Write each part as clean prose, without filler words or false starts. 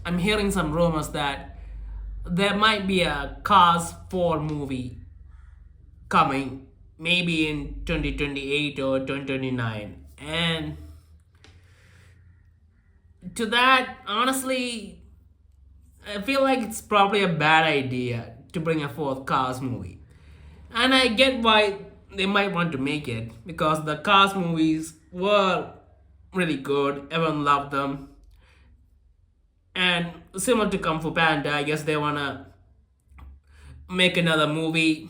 I'm hearing some rumors that there might be a Cars 4 movie coming, maybe in 2028 or 2029. And to that, honestly, I feel like it's probably a bad idea to bring a fourth Cars movie. And I get why they might want to make it, because the Cars movies were really good, everyone loved them. And similar to Kung Fu Panda, I guess they wanna make another movie,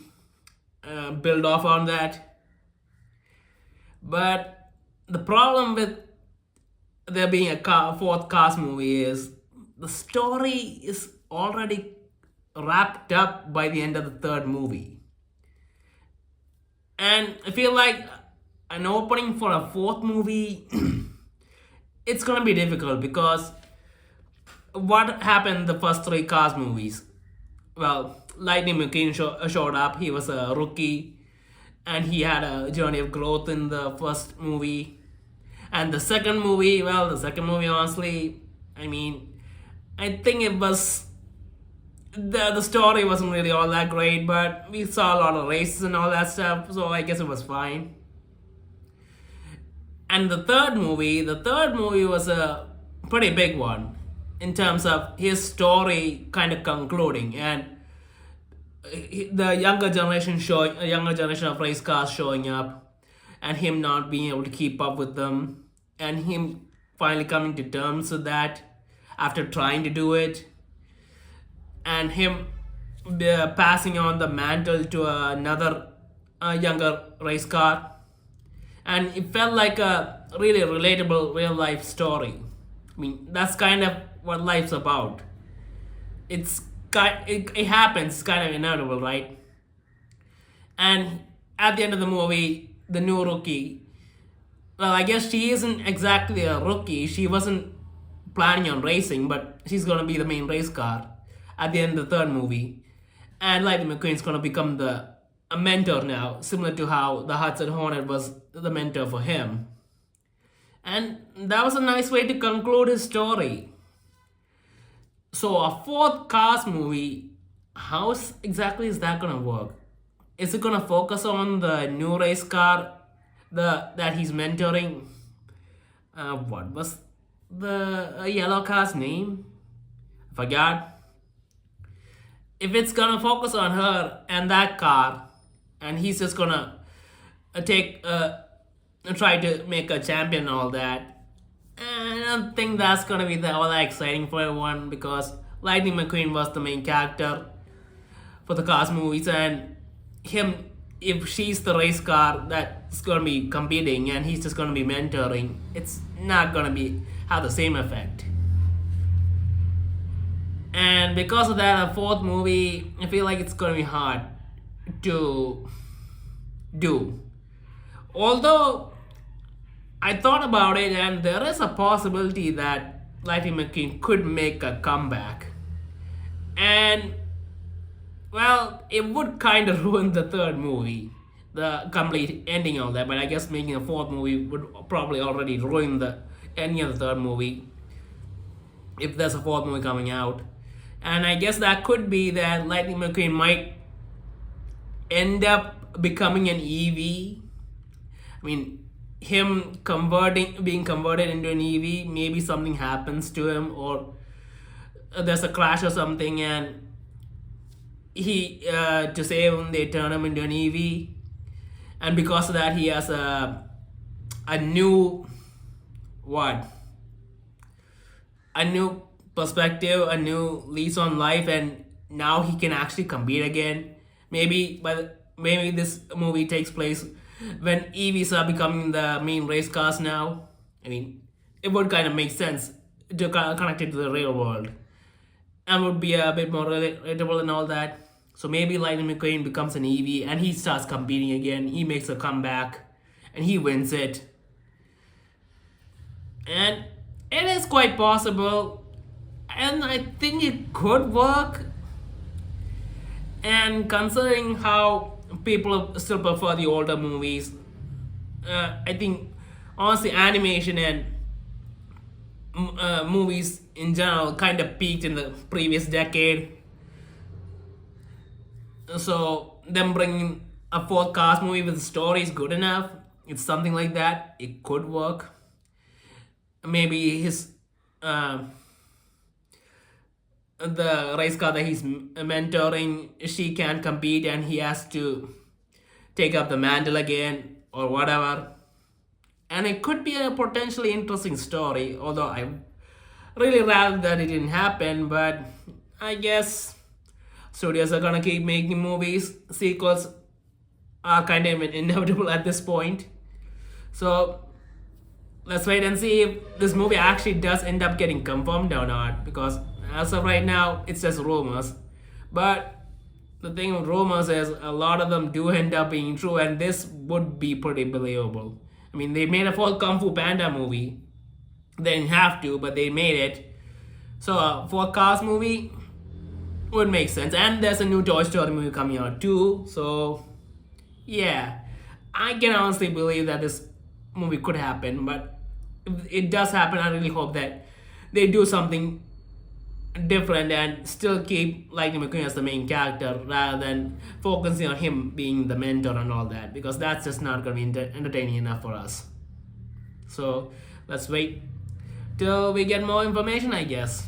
build off on that. But the problem with there being a fourth Cars movie is the story is already wrapped up by the end of the third movie. And I feel like an opening for a fourth movie, it's gonna be difficult because what happened in the first three Cars movies? Well, Lightning McQueen showed up. He was a rookie, and he had a journey of growth in the first movie. And the second movie, well, the second movie, honestly, I mean, I think it was the story wasn't really all that great, but we saw a lot of races and all that stuff, so I guess it was fine. And the third movie was a pretty big one in terms of his story kind of concluding, and the younger generation of race cars showing up, and him not being able to keep up with them, and him finally coming to terms with that after trying to do it, and him passing on the mantle to another younger race car. And it felt like a really relatable real life story. I mean, that's kind of what life's about. It happens, it's kind of inevitable, right? And at the end of the movie, the new rookie, well, I guess she isn't exactly a rookie. She wasn't planning on racing, but she's gonna be the main race car at the end of the third movie. And Lightning McQueen's gonna become a mentor now, similar to how the Hudson Hornet was the mentor for him. And that was a nice way to conclude his story. So a fourth Cars movie, how exactly is that gonna work? Is it gonna focus on the new race car that he's mentoring? What was the yellow car's name? I forgot. If it's gonna focus on her and that car, and he's just gonna try to make a champion and all that, I don't think that's gonna be all that exciting for everyone, because Lightning McQueen was the main character for the Cars movies, and if she's the race car that's gonna be competing and he's just gonna be mentoring, it's not gonna have the same effect. And because of that, a fourth movie, I feel like it's gonna be hard to do. Although I thought about it, and there is a possibility that Lightning McQueen could make a comeback. And well, it would kind of ruin the third movie, the complete ending of that. But I guess making a fourth movie would probably already ruin the ending of the third movie if there's a fourth movie coming out. And I guess that could be that Lightning McQueen might end up becoming an EV. I mean, being converted into an EV, maybe something happens to him, or there's a crash or something, and he to save him, they turn him into an EV, and because of that, he has a new a new perspective, a new lease on life, and now he can actually compete again. Maybe this movie takes place when EVs are becoming the main race cars now. I mean, it would kind of make sense to connect it to the real world, and would be a bit more relatable and all that. So maybe Lightning McQueen becomes an EV and he starts competing again. He makes a comeback and he wins it. And it is quite possible, and I think it could work. And considering how people still prefer the older movies, I think honestly animation and movies in general kind of peaked in the previous decade. So them bringing a fourth cast movie with a story is good enough. It's something like that. It could work. Maybe his the race car that he's mentoring, she can't compete and he has to take up the mantle again or whatever. And it could be a potentially interesting story, although I really rather that it didn't happen. But I guess studios are gonna keep making movies. Sequels are kind of inevitable at this point. So let's wait and see if this movie actually does end up getting confirmed or not. Because as of right now, it's just rumors. But the thing with rumors is a lot of them do end up being true, and this would be pretty believable. I mean, they made a full Kung Fu Panda movie. They didn't have to, but they made it. So for a Cars movie would make sense. And there's a new Toy Story movie coming out too. So yeah, I can honestly believe that this movie could happen. But if it does happen, I really hope that they do something different and still keep Lightning McQueen as the main character rather than focusing on him being the mentor and all that, because that's just not going to be entertaining enough for us. So let's wait till we get more information, I guess.